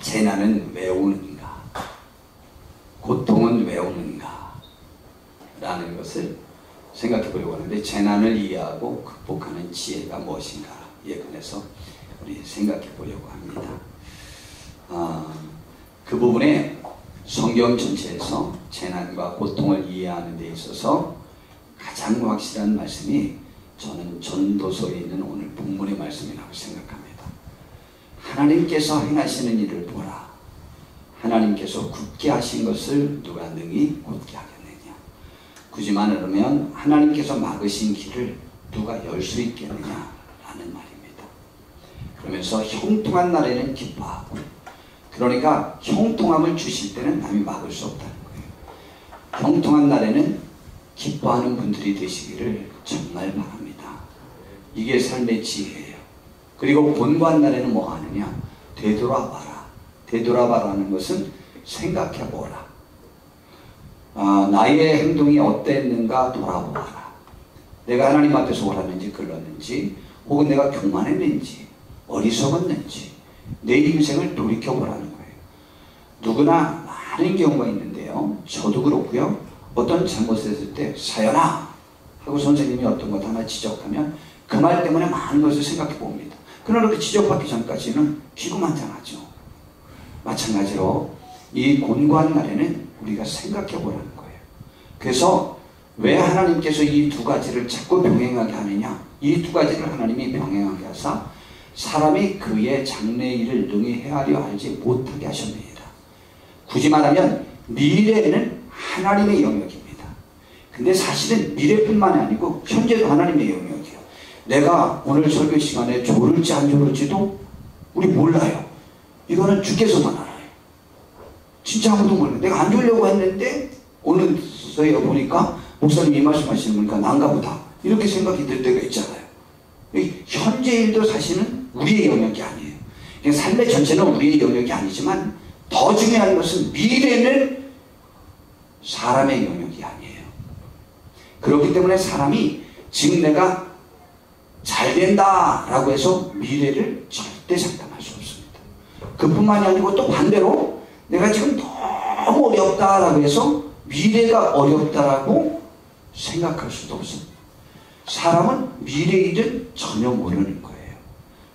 재난은 왜 오는가? 고통은 왜 오는가? 라는 것을 생각해 보려고 하는데, 재난을 이해하고 극복하는 지혜가 무엇인가 에 관해서 우리 생각해 보려고 합니다. 그 부분에 성경 전체에서 재난과 고통을 이해하는 데 있어서 가장 확실한 말씀이 저는 전도서에 있는 오늘 본문의 말씀이라고 생각합니다. 하나님께서 행하시는 일을 보라. 하나님께서 굳게 하신 것을 누가 능히 굳게 하겠느냐. 굳이 말하면 하나님께서 막으신 길을 누가 열 수 있겠느냐 라는 말입니다. 그러면서 형통한 날에는 기뻐하고, 그러니까 형통함을 주실 때는 남이 막을 수 없다는 거예요. 형통한 날에는 기뻐하는 분들이 되시기를 정말 바랍니다. 이게 삶의 지혜예요. 그리고 곤고한 날에는 뭐 하느냐? 되돌아봐라. 되돌아봐라는 것은 생각해보라. 나의 행동이 어땠는가 돌아보아라. 내가 하나님 앞에서 옳았는지 그렀는지, 혹은 내가 교만했는지 어리석었는지 내 인생을 돌이켜보라는 거예요. 누구나 많은 경우가 있는데요, 저도 그렇고요, 어떤 잘못을 했을 때 사연아 하고 선생님이 어떤 것 하나 지적하면 그 말 때문에 많은 것을 생각해 봅니다. 그러나 그 지적받기 전까지는 기고만장하죠. 마찬가지로 이 곤고한 날에는 우리가 생각해 보라는 거예요. 그래서 왜 하나님께서 이 두 가지를 자꾸 병행하게 하느냐? 이 두 가지를 하나님이 병행하게 하사 사람이 그의 장래일을 능히 헤아려 알지 못하게 하셨느니라. 굳이 말하면 미래는 하나님의 영역입니다. 근데 사실은 미래뿐만이 아니고 현재도 하나님의 영역이에요. 내가 오늘 설교 시간에 졸을지 안 졸을지도 우리 몰라요. 이거는 주께서만 알아요. 진짜 아무도 몰라요. 내가 안 졸려고 했는데 오늘 서에 보니까 목사님이 말씀하시는 거니까 난가 보다, 이렇게 생각이 들 때가 있잖아요. 현재 일도 사실은 우리의 영역이 아니에요. 삶의 전체는 우리의 영역이 아니지만 더 중요한 것은 미래는 사람의 영역이 아니에요. 그렇기 때문에 사람이 지금 내가 잘 된다 라고 해서 미래를 절대 장담할 수 없습니다. 그뿐만이 아니고 또 반대로 내가 지금 너무 어렵다 라고 해서 미래가 어렵다라고 생각할 수도 없습니다. 사람은 미래일은 전혀 모르는 거예요.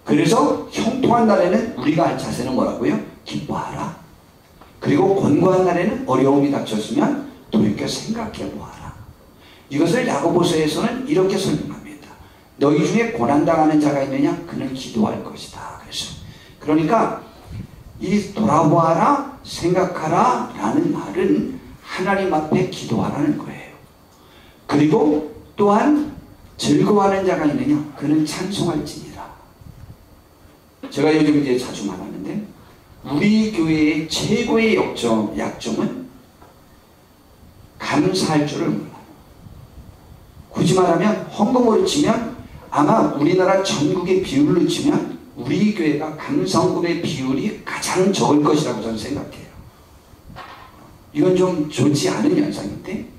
그래서 형통한 날에는 우리가 할 자세는 뭐라고요? 기뻐하라. 그리고 곤고한 날에는 어려움이 닥쳤으면 돌이켜 생각해 보아라. 이것을 야고보서에서는 이렇게 설명합니다. 너희 중에 고난당하는 자가 있느냐? 그는 기도할 것이다. 그러니까 이 돌아보아라, 생각하라 라는 말은 하나님 앞에 기도하라는 거예요. 그리고 또한 즐거워하는 자가 있느냐? 그는 찬송할지니라. 제가 요즘 이제 자주 말하는데, 우리 교회의 최고의 약점은 감사할 줄을 몰라요. 굳이 말하면 헌금으로 치면, 아마 우리나라 전국의 비율로 치면 우리 교회가 감사헌금의 비율이 가장 적을 것이라고 저는 생각해요. 이건 좀 좋지 않은 현상인데,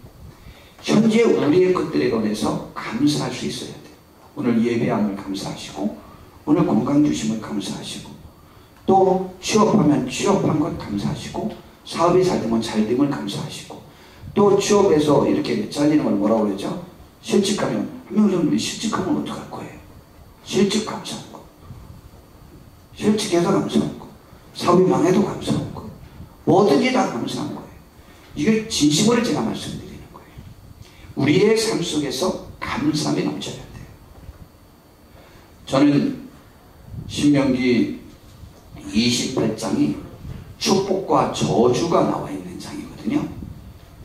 현재 우리의 것들에 관해서 감사할 수 있어야 돼요. 오늘 예배함을 감사하시고, 오늘 건강 주심을 감사하시고, 또 취업하면 취업한 것 감사하시고, 사업이 잘 되면 잘 됨을 감사하시고, 또 취업에서 이렇게 잘리는 걸 뭐라고 그러죠? 실직하면, 한 명 실직하면 어떡할 거예요? 실직 감사하고, 실직해서 감사하고, 사업이 망해도 감사하고, 뭐든지 다 감사한 거예요. 이게 진심으로 제가 말씀드리는 거예요. 우리의 삶 속에서 감사함이 넘쳐야 돼요. 저는 신명기 28장이 축복과 저주가 나와 있는 장이거든요.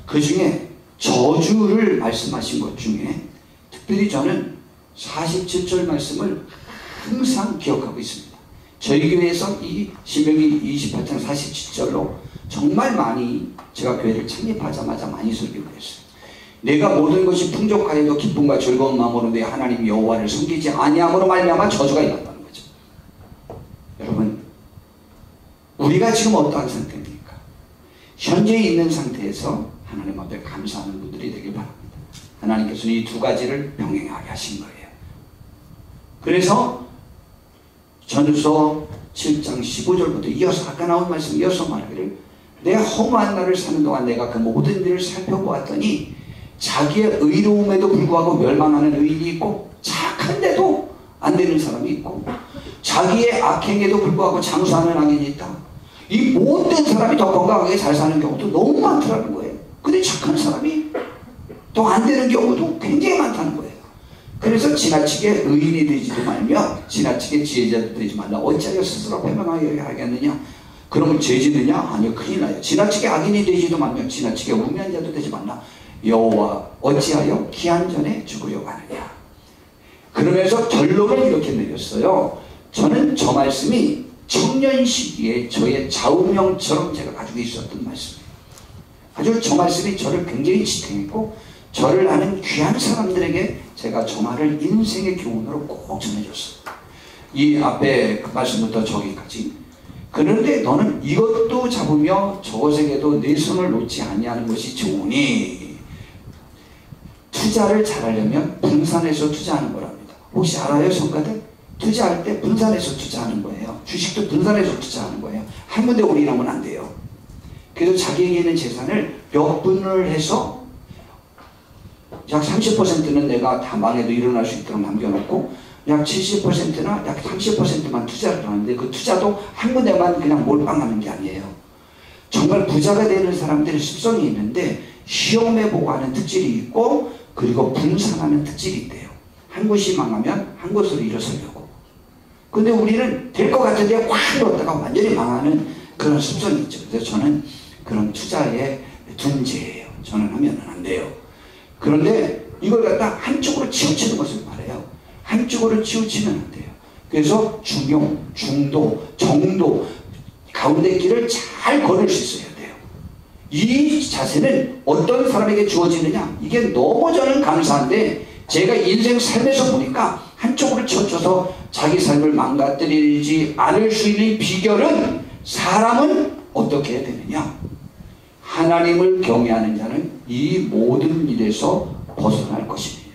그 중에 저주를 말씀하신 것 중에 특별히 저는 47절 말씀을 항상 기억하고 있습니다. 저희 교회에서 이 신명기 28장 47절로 정말 많이, 제가 교회를 창립하자마자 많이 설교를 했어요. 내가 모든 것이 풍족하여도 기쁨과 즐거운 마음으로 내 하나님 여호와를 섬기지 아니함으로 말미암아 저주가 임한다는 거죠. 여러분, 우리가 지금 어떠한 상태입니까? 현재 있는 상태에서 하나님 앞에 감사하는 분들이 되길 바랍니다. 하나님께서는 이 두 가지를 병행하게 하신 거예요. 그래서 전서 7장 15절부터 이어서 아까 나온 말씀 이어서 말하기를 내가 허무한 날을 사는 동안 내가 그 모든 일을 살펴보았더니 자기의 의로움에도 불구하고 멸망하는 의인이 있고 착한데도 안 되는 사람이 있고 자기의 악행에도 불구하고 장수하는 악인이 있다. 이 못된 사람이 더 건강하게 잘 사는 경우도 너무 많더라는 거예요. 근데 착한 사람이 더 안 되는 경우도 굉장히 많다는 거예요. 그래서 지나치게 의인이 되지도 말며 지나치게 지혜자도 되지 말라. 어찌하여 스스로 패망하여 하겠느냐? 그러면 죄짓느냐? 아니요, 큰일 나요. 지나치게 악인이 되지도 말며 지나치게 우매한 자도 되지 말라. 여호와 어찌하여 기한 전에 죽으려고 하느냐? 그러면서 결론을 이렇게 내렸어요. 저는 저 말씀이 청년 시기에 저의 좌우명처럼 제가 가지고 있었던 말씀이에요. 아주 저 말씀이 저를 굉장히 지탱했고 저를 아는 귀한 사람들에게 제가 저 말을 인생의 교훈으로 꼭 전해줬어요. 이 앞에 그 말씀부터 저기까지. 그런데 너는 이것도 잡으며 저것에게도 내 손을 놓지 아니하는 것이 좋으니 투자를 잘하려면 분산해서 투자하는 거랍니다. 혹시 알아요, 성가대? 투자할 때 분산해서 투자하는 거예요. 주식도 분산해서 투자하는 거예요. 한 군데 올인하면 안 돼요. 그래서 자기에게 있는 재산을 몇 분을 해서 약 30%는 내가 다 망해도 일어날 수 있도록 남겨놓고 약 70%나 약 30%만 투자를 하는데 그 투자도 한 군데만 그냥 몰빵하는 게 아니에요. 정말 부자가 되는 사람들의 습성이 있는데 시험해 보고 하는 특질이 있고 그리고 분산하는 특질이 있대요. 한 곳이 망하면 한 곳으로 일어서려고. 근데 우리는 될 것 같은데 확 넣었다가 완전히 망하는 그런 습성이 있죠. 그래서 저는 그런 투자의 둔재예요. 저는 하면 안 돼요. 그런데 이걸 갖다 한쪽으로 치우치는 것을 말해요. 한쪽으로 치우치면 안 돼요. 그래서 중용, 중도, 정도 가운데 길을 잘 걸을 수 있어야 돼요. 이 자세는 어떤 사람에게 주어지느냐? 이게 너무 저는 감사한데 제가 인생 삶에서 보니까 한쪽으로 치우쳐서 자기 삶을 망가뜨리지 않을 수 있는 비결은 사람은 어떻게 해야 되느냐? 하나님을 경외하는 자는 이 모든 일에서 벗어날 것입니다.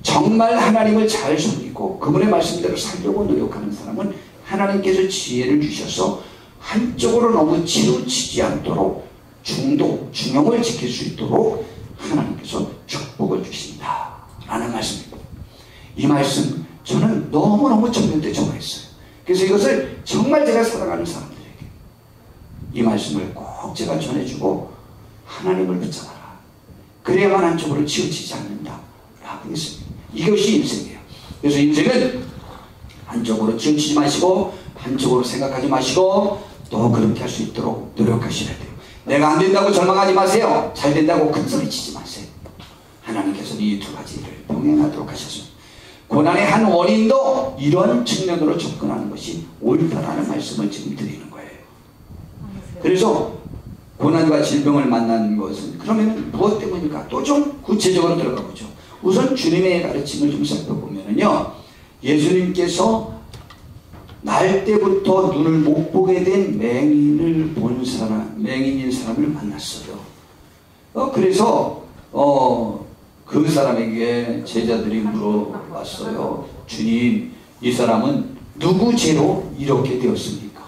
정말 하나님을 잘 섬기고 그분의 말씀대로 살려고 노력하는 사람은 하나님께서 지혜를 주셔서 한쪽으로 너무 치우치지 않도록 중도, 중용을 지킬 수 있도록 하나님께서 축복을 주신다 라는 말씀입니다. 이 말씀 저는 너무너무 청년 때 좋아했어요. 그래서 이것을 정말 제가 사랑하는 사람들에게 이 말씀을 꼭 제가 전해주고 하나님을 붙잡아라. 그래야만 한쪽으로 치우치지 않는다 라고 했습니다. 이것이 인생이에요. 그래서 인생은 한쪽으로 치우치지 마시고 한쪽으로 생각하지 마시고 또 그렇게 할 수 있도록 노력하셔야 돼요. 내가 안 된다고 절망하지 마세요. 잘 된다고 큰 소리 치지 마세요. 하나님께서 이 두 가지를 병행하도록 하셨습니다. 고난의 한 원인도 이런 측면으로 접근하는 것이 옳다라는 말씀을 지금 드리는 거예요. 그래서 고난과 질병을 만나는 것은 그러면 무엇 때문일까? 또 좀 구체적으로 들어가 보죠. 우선 주님의 가르침을 좀 살펴보면요, 예수님께서 날 때부터 눈을 못 보게 된 맹인을 본 사람, 맹인인 사람을 만났어요. 그래서 그 사람에게 제자들이 물어봤어요. 주님, 이 사람은 누구 죄로 이렇게 되었습니까?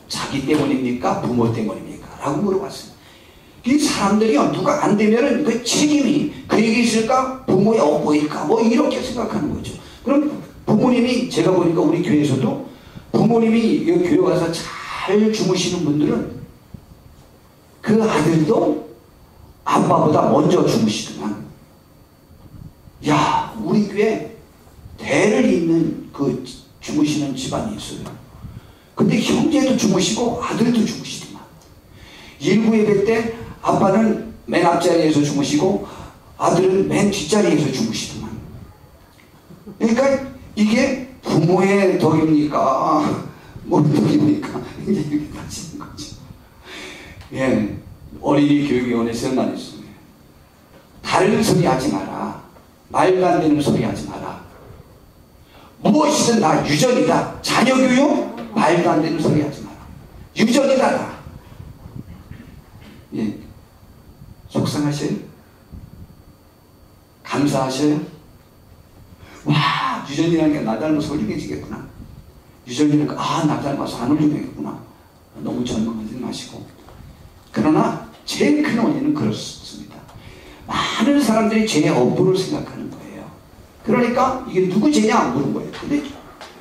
자기 때문입니까? 부모 때문입니까? 라고 물어봤어요. 이 사람들이요, 누가 안 되면은 그 책임이 그에게 있을까? 부모의 업보일까? 뭐 이렇게 생각하는 거죠. 그럼 부모님이, 제가 보니까 우리 교회에서도 부모님이 교회 와서 잘 주무시는 분들은 그 아들도 아빠보다 먼저 주무시더만. 야, 우리 교회 대를 잇는 그 주무시는 집안이 있어요. 근데 형제도 주무시고 아들도 주무시더만. 일부 예배 때 아빠는 맨 앞자리에서 주무시고 아들은 맨 뒷자리에서 주무시더만. 그러니까 이게 부모의 덕입니까? 뭔 덕입니까? 이제 이렇게 따지는 거죠. 예, 어린이 교육위원회에서 말했습니다. 다른 소리 하지 마라. 말도 안 되는 소리 하지 마라. 무엇이든 다 유전이다. 자녀 교육? 말도 안 되는 소리 하지 마라. 유전이다. 다. 예, 속상하셔요? 감사하셔요? 와, 유전이라는 게 나 닮아서 훌륭해지겠구나. 유전인을 나 닮아서 안 훌륭하겠구나. 너무 절망하지 마시고. 그러나 제일 큰 원인은 그렇습니다. 많은 사람들이 죄의 업보를 생각하는 거예요. 그러니까 이게 누구 죄냐 물은 거예요. 근데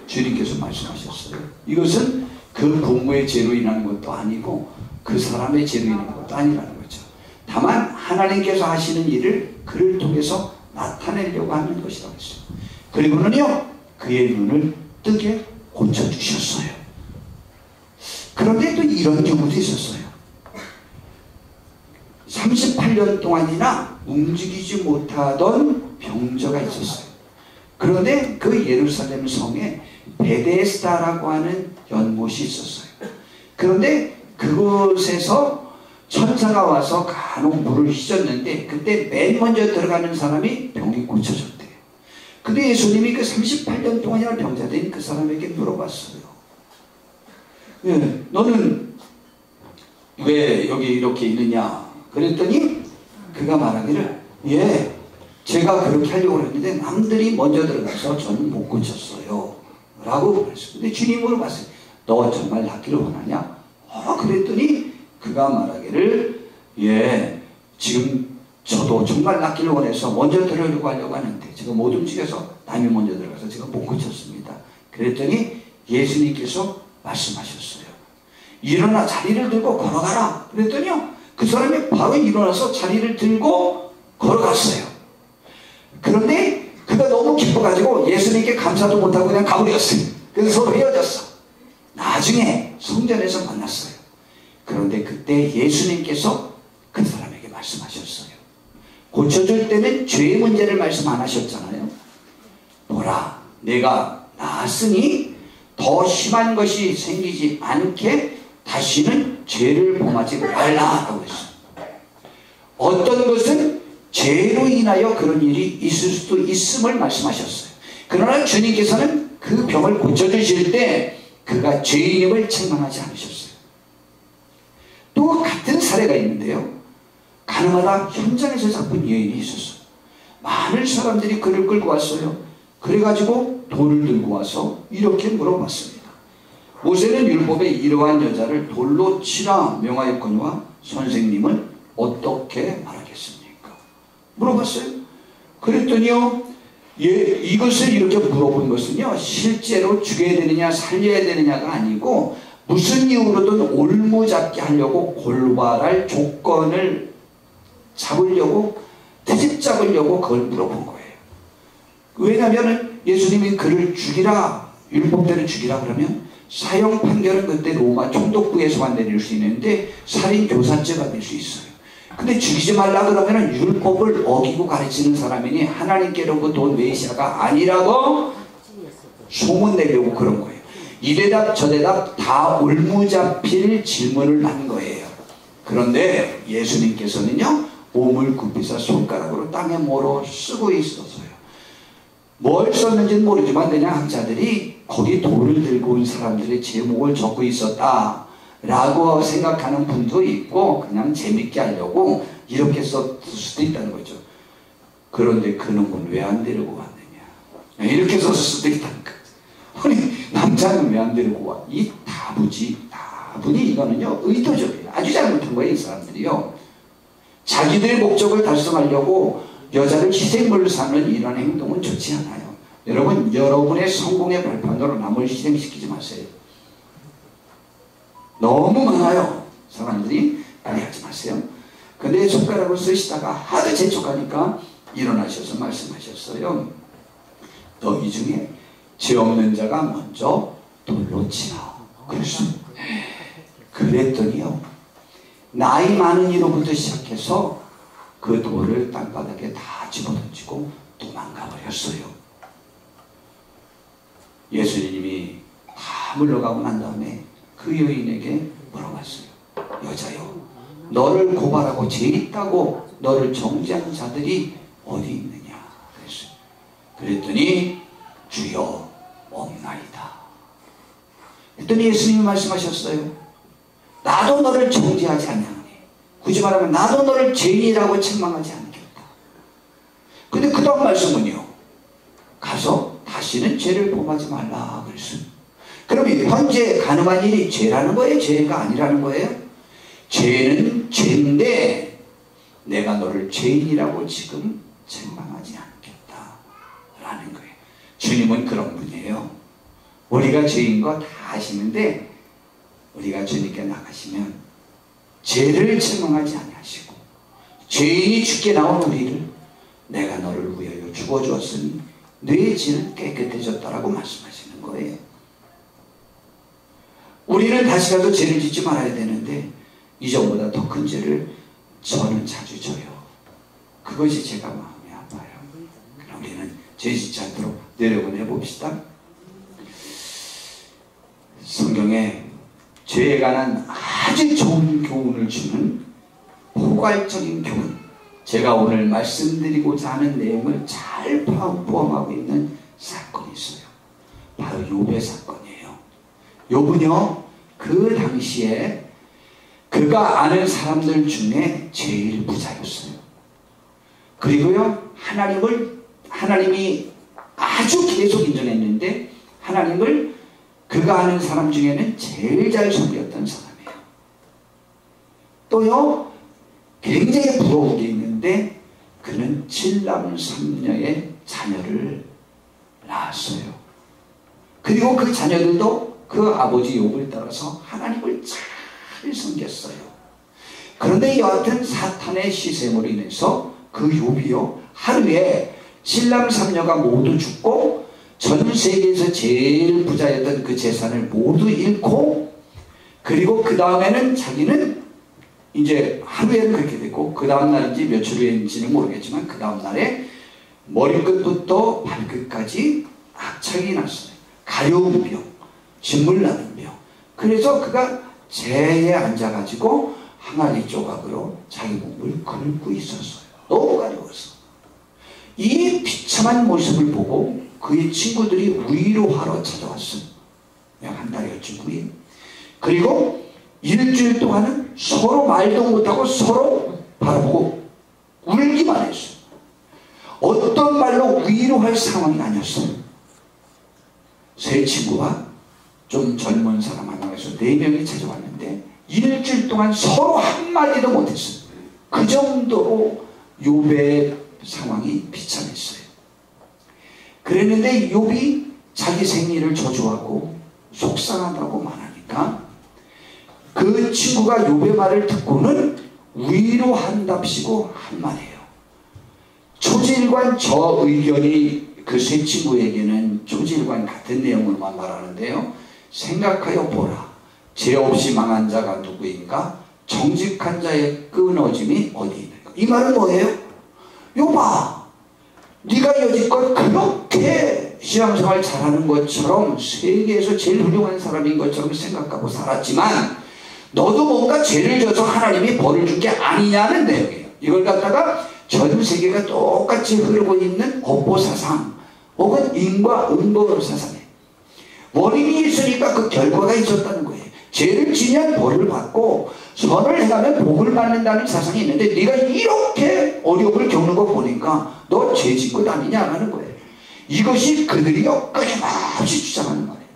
주님께서 말씀하셨어요. 이것은 그 부모의 죄로 인한 것도 아니고 그 사람의 죄로 인한 것도 아니라는 거죠. 다만 하나님께서 하시는 일을 그를 통해서 나타내려고 하는 것이라고 했어요. 그리고는요, 그의 눈을 뜨게 고쳐주셨어요. 그런데 또 이런 경우도 있었어요. 38년 동안이나 움직이지 못하던 병자가 있었어요. 그런데 그 예루살렘 성에 베데스다라고 하는 연못이 있었어요. 그런데 그곳에서 천사가 와서 간혹 물을 휘젓는데 그때 맨 먼저 들어가는 사람이 병이 고쳐졌대요. 근데 예수님이 그 38년 동안이나 병자된 그 사람에게 물어봤어요. 너는 왜 여기 이렇게 있느냐? 그랬더니 그가 말하기를 제가 그렇게 하려고 했는데 남들이 먼저 들어가서 저는 못 고쳤어요 라고 그랬어요. 근데 주님이 물어봤어요. 너 정말 낫기를 원하냐? 그랬더니 그가 말하기를 지금 저도 정말 낫기를 원해서 먼저 들어가려고 하려고 하는데 제가 못 움직여서 남이 먼저 들어가서 제가 못 고쳤습니다. 그랬더니 예수님께서 말씀하셨어요. 일어나 자리를 들고 걸어가라. 그랬더니요, 그 사람이 바로 일어나서 자리를 들고 걸어갔어요. 그런데 그가 너무 기뻐가지고 예수님께 감사도 못하고 그냥 가버렸어요. 그래서 서로 헤어졌어. 나중에 성전에서 만났어요. 그런데 그때 예수님께서 그 사람에게 말씀하셨어요. 고쳐줄 때는 죄의 문제를 말씀 안 하셨잖아요. 보라, 내가 나았으니 더 심한 것이 생기지 않게 다시는 죄를 범하지 말라라고 했어요. 어떤 것은 죄로 인하여 그런 일이 있을 수도 있음을 말씀하셨어요. 그러나 주님께서는 그 병을 고쳐주실 때 그가 죄인임을 책망하지 않으셨어요. 또 같은 사례가 있는데요. 가나마나 현장에서 잡힌 여인이 있었어요. 많은 사람들이 그를 끌고 왔어요. 그래가지고 돌을 들고 와서 이렇게 물어봤습니다. 모세는 율법에 이러한 여자를 돌로 치라 명하였거니와 선생님은 어떻게 말하겠습니까? 물어봤어요. 그랬더니요, 이것을 이렇게 물어본 것은요, 실제로 죽여야 되느냐 살려야 되느냐가 아니고 무슨 이유로든 올무잡게 하려고 골발할 조건을 잡으려고, 트집 잡으려고 그걸 물어본 거예요. 왜냐하면 예수님이 그를 죽이라, 율법대로 죽이라 그러면 사형 판결은 그때 로마 총독부에서만 내릴 수 있는데 살인 교사죄가 될 수 있어요. 근데 죽이지 말라 그러면 율법을 어기고 가르치는 사람이니 하나님께로부터 메시아가 아니라고 소문내려고 그런 거예요. 이대답 저대답 다 올무잡힐 질문을 한 거예요. 그런데 예수님께서는요, 몸을 굽히사 손가락으로 땅에 뭐로 쓰고 있었어요. 뭘 썼는지는 모르지만 그냥 학자들이 거기 돌을 들고 온 사람들의 제목을 적고 있었다 라고 생각하는 분도 있고 그냥 재밌게 하려고 이렇게 썼을 수도 있다는 거죠. 그런데 그놈은 왜 안 데리고 왔느냐, 이렇게 썼을 수도 있다는 거죠. 아니, 남자는 왜 안 데리고 와? 이 다분히 이거는요, 의도적이에요. 아주 잘못한 거예요. 이 사람들이요, 자기들의 목적을 달성하려고 여자를 희생물로 삼는 이런 행동은 좋지 않아요. 여러분, 여러분의 성공의 발판으로 남을 희생시키지 마세요. 너무 많아요. 사람들이. 그렇게 하지 마세요. 근데 손가락을 쓰시다가 하도 재촉하니까 일어나셔서 말씀하셨어요. 너희 중에 죄 없는 자가 먼저 돌로 치라. 그랬더니요, 나이 많은 이로부터 시작해서 그 돌을 땅바닥에 다 집어던지고 도망가 버렸어요. 예수님이 다 물러가고 난 다음에 그 여인에게 물어봤어요. 여자여, 너를 고발하고 죄 있다고 너를 정죄한 자들이 어디 있느냐 그랬어요. 그랬더니 주여 없나이다. 그랬더니 예수님이 말씀하셨어요. 나도 너를 정죄하지 않냐니, 굳이 말하면 나도 너를 죄인이라고 책망하지 않겠다. 근데 그 다음 말씀은요, 가서 다시는 죄를 범하지 말라 그랬어요. 그러면 현재 가능한 일이 죄라는 거예요? 죄가 아니라는 거예요? 죄는 죄인데 내가 너를 죄인이라고 지금 책망하지 않겠다 라는 거예요. 주님은 그런 분이에요. 우리가 죄인 거 다 아시는데 우리가 주님께 나가시면 죄를 책망하지 아니하시고 죄인이 죽게 나온 우리를 내가 너를 위하여 죽어주었으니 네 죄는 깨끗해졌다라고 말씀하시는 거예요. 우리는 다시 가서 죄를 짓지 말아야 되는데 이전보다 더 큰 죄를 저는 자주 져요. 그것이 제가 마음이 아파요. 그럼 우리는 죄 짓지 않도록 노력을 해봅시다. 성경에 죄에 관한 아주 좋은 교훈을 주는 포괄적인 교훈, 제가 오늘 말씀드리고자 하는 내용을 잘 포함하고 있는 사건이 있어요. 바로 욥의 사건이에요. 욥은요, 그 당시에 그가 아는 사람들 중에 제일 부자였어요. 그리고요, 하나님이 아주 계속 인정했는데 하나님을 그가 아는 사람 중에는 제일 잘 섬겼던 사람이에요. 또요, 굉장히 부러운 게 있는데 그는 7남 3녀의 자녀를 낳았어요. 그리고 그 자녀들도 그 아버지 욥을 따라서 하나님을 잘 섬겼어요. 그런데 여하튼 사탄의 시샘으로 인해서 그 욥이요, 하루에 7남 3녀가 모두 죽고 전 세계에서 제일 부자였던 그 재산을 모두 잃고, 그리고 그 다음에는 자기는 이제 하루에는 그렇게 됐고 그 다음 날인지 며칠 후인지는 모르겠지만 그 다음 날에 머리끝부터 발끝까지 악창이 났어요. 가려운 병, 진물 나는 병. 그래서 그가 재에 앉아가지고 항아리 조각으로 자기 몸을 긁고 있었어요. 너무 가려워서. 이 비참한 모습을 보고 그의 친구들이 위로하러 찾아왔어요. 약 한 달여쯤 후에. 그리고 일주일 동안은 서로 말도 못하고 서로 바라보고 울기만 했어요. 어떤 말로 위로할 상황이 아니었어요. 세 친구와 좀 젊은 사람 하나가 있어 4명이 찾아왔는데 일주일 동안 서로 한마디도 못했어요. 그 정도로 욥의 상황이 비참했어요. 그랬는데 욥이 자기 생일을 저주하고 속상하다고 말하니까 그 친구가 욥의 말을 듣고는 위로한답시고 한 말이에요. 초질관 저 의견이 그 세 친구에게는 초질관 같은 내용으로만 말하는데요. 생각하여 보라. 죄 없이 망한 자가 누구인가? 정직한 자의 끊어짐이 어디 있는가? 이 말은 뭐예요? 욥아, 네가 여지껏 그렇게 신앙생활 잘하는 것처럼 세계에서 제일 훌륭한 사람인 것처럼 생각하고 살았지만 너도 뭔가 죄를 져서 하나님이 벌을 준 게 아니냐는 내용이에요. 이걸 갖다가 전 세계가 똑같이 흐르고 있는 업보사상 혹은 인과 응보 사상에 원인이 있으니까 그 결과가 있었다는 거예요. 죄를 지면 벌을 받고 선을 행하면 복을 받는다는 사상이 있는데 네가 이렇게 어려움을 겪는 거 보니까 너 죄 진 것 아니냐 하는 거예요. 이것이 그들이 끊임없이 주장하는 말이에요.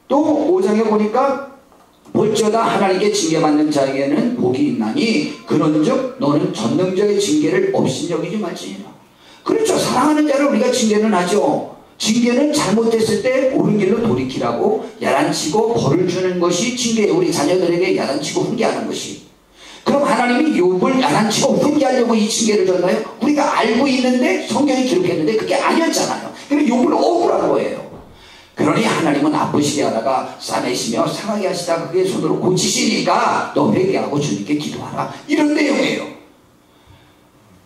또 5장에 보니까 볼지어다 하나님께 징계받는 자에게는 복이 있나니 그런즉 너는 전능자의 징계를 없이 여기지 말지니라. 그렇죠. 사랑하는 자를 우리가 징계는 하죠. 징계는 잘못했을 때 옳은 길로 돌이키라고 야단치고 벌을 주는 것이 징계예요. 우리 자녀들에게 야단치고 훈계하는 것이. 그럼 하나님이 욥을 야단치고 훈계하려고 이 징계를 줬나요? 우리가 알고 있는데 성경이 기록했는데 그게 아니었잖아요. 그러니까 욥을 억울한 거예요. 그러니 하나님은 아프시게 하다가 싸매시며 상하게 하시다가 그의 손으로 고치시니까 너 회개하고 주님께 기도하라. 이런 내용이에요.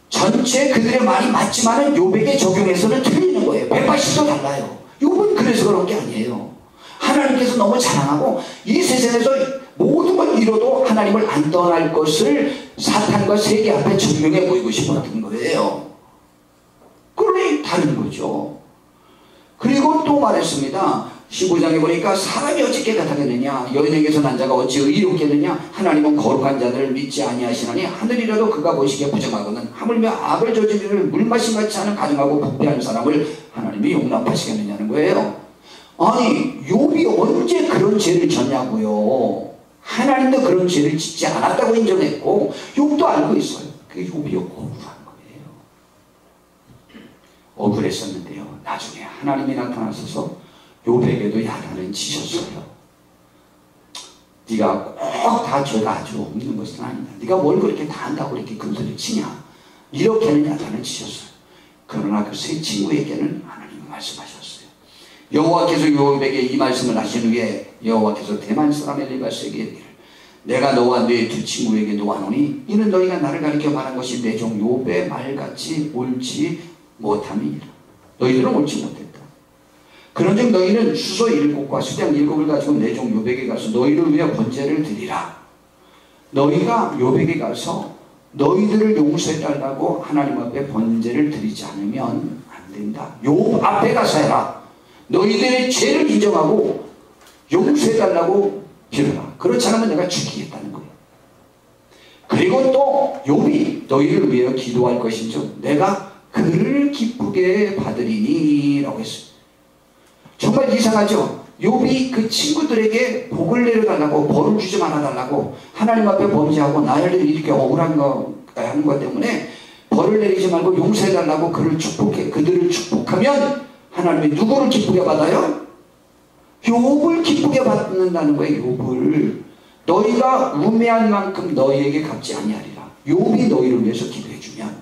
전체 그들의 말이 맞지만은 욥에게 적용해서는 틀리는 거예요. 180도 달라요. 욥은 그래서 그런 게 아니에요. 하나님께서 너무 자랑하고 이 세상에서 모든 걸 이뤄도 하나님을 안 떠날 것을 사탄과 세계 앞에 증명해 보이고 싶었던 거예요. 그러니 다른 거죠. 그리고 또 말했습니다. 15장에 보니까 사람이 어찌 깨끗하겠느냐, 여인에게서 난 자가 어찌 의롭겠느냐, 하나님은 거룩한 자들을 믿지 아니하시나니 하늘이라도 그가 보시기에 부정하거든 하물며 악을 저지르는 물마심 같지 않은 가증하고 부패한 사람을 하나님이 용납하시겠느냐는 거예요. 아니 욥이 언제 그런 죄를 졌냐고요. 하나님도 그런 죄를 짓지 않았다고 인정했고 욥도 알고 있어요. 그게 욥이 억울한 거예요. 억울했었는데요. 나중에 하나님이 나타나셔서 욥에게도 야단을 치셨어요. 네가 꼭 다 죄가 아주 없는 것은 아니다. 네가 뭘 그렇게 다 한다고 이렇게 금소리 치냐. 이렇게는 야단을 치셨어요. 그러나 그 세 친구에게는 하나님이 말씀하셨어요. 여호와께서 욥에게 이 말씀을 하신 후에 여호와께서 대만 사람 엘리바스에게 이르기를 내가 너와 네 두 친구에게 놓아노니 이는 너희가 나를 가리켜 말한 것이 내 종 욥의 말같이 옳지 못함이니라. 너희들은 옳지 못했다. 그런즉 너희는 수소 7곳과 수장 7을 가지고 내 종 욥에게 가서 너희를 위해 번제를 드리라. 너희가 욥에게 가서 너희들을 용서해달라고 하나님 앞에 번제를 드리지 않으면 안 된다. 욥 앞에 가서 해라. 너희들의 죄를 인정하고 용서해달라고 빌어라. 그렇지 않으면 내가 죽이겠다는 거예요. 그리고 또 욥이 너희를 위해 기도할 것인즉 내가 그를 기쁘게 받으리니 라고 했어요. 정말 이상하죠. 욥이 그 친구들에게 복을 내려달라고 벌을 주지 말아달라고 하나님 앞에 범죄하고 나를 이렇게 억울한 거 하는 것 때문에 벌을 내리지 말고 용서해달라고 그들을 축복하면 하나님이 누구를 기쁘게 받아요? 욥을 기쁘게 받는다는 거예요. 욥을 너희가 우매한 만큼 너희에게 갚지 아니하리라. 욥이 너희를 위해서 기도해주면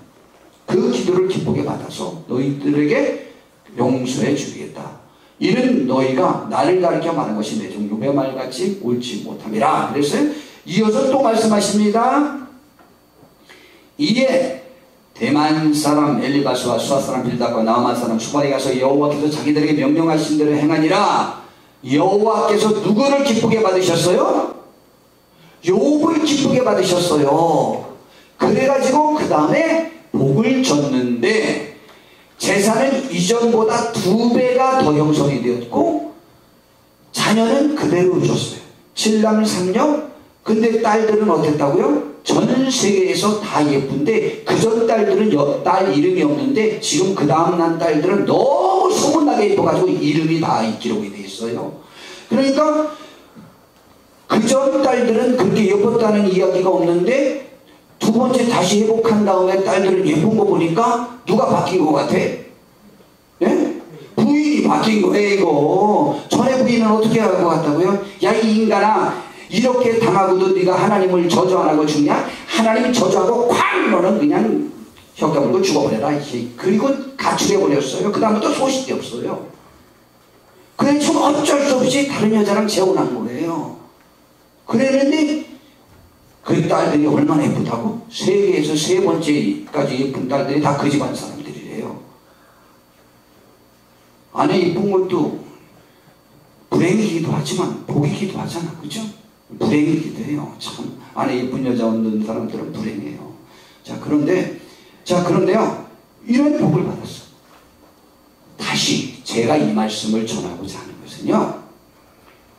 그 기도를 기쁘게 받아서 너희들에게 용서해 주겠다. 이는 너희가 나를 가리켜 말한 것이 내 종 욥의 말같이 옳지 못함이라. 그래서 이어서 또 말씀하십니다. 이에 대만 사람 엘리바스와 수아 사람 빌닷과 나아만 사람 수발에 가서 여호와께서 자기들에게 명령하신 대로 행하니라. 여호와께서 누구를 기쁘게 받으셨어요? 욥을 기쁘게 받으셨어요. 그래가지고 그 다음에 복을 줬는데 재산은 이전보다 2배가 더 형성이 되었고 자녀는 그대로 줬어요. 7남 3녀. 근데 딸들은 어땠다고요? 전 세계에서 다 예쁜데 그전 딸들은 딸 이름이 없는데 지금 그 다음 난 딸들은 너무 소문나게 예뻐가지고 이름이 다 기록이 돼 있어요. 그러니까 그전 딸들은 그렇게 예뻤다는 이야기가 없는데 두 번째 다시 회복한 다음에 딸들은 예쁜 거 보니까 누가 바뀐 것 같아? 예? 부인이 바뀐 거예요. 이거 전에 부인은 어떻게 할 것 같다고요? 야 이 인간아, 이렇게 당하고도 네가 하나님을 저주 안 하고 죽냐? 하나님이 저주하고 쾅! 너는 그냥 혀가 물고 죽어버려라. 그리고 가출해버렸어요. 그 다음부터 소식이 없어요. 그래서 어쩔 수 없이 다른 여자랑 재혼한 거예요. 그랬는데 그 딸들이 얼마나 예쁘다고? 세계에서 3번째까지 예쁜 딸들이 다 그 집안 사람들이래요. 아내 예쁜 것도 불행이기도 하지만 복이기도 하잖아. 그죠? 불행이기도 해요. 참 아내 예쁜 여자 없는 사람들은 불행해요. 그런데요 이런 복을 받았어. 다시 제가 이 말씀을 전하고자 하는 것은요,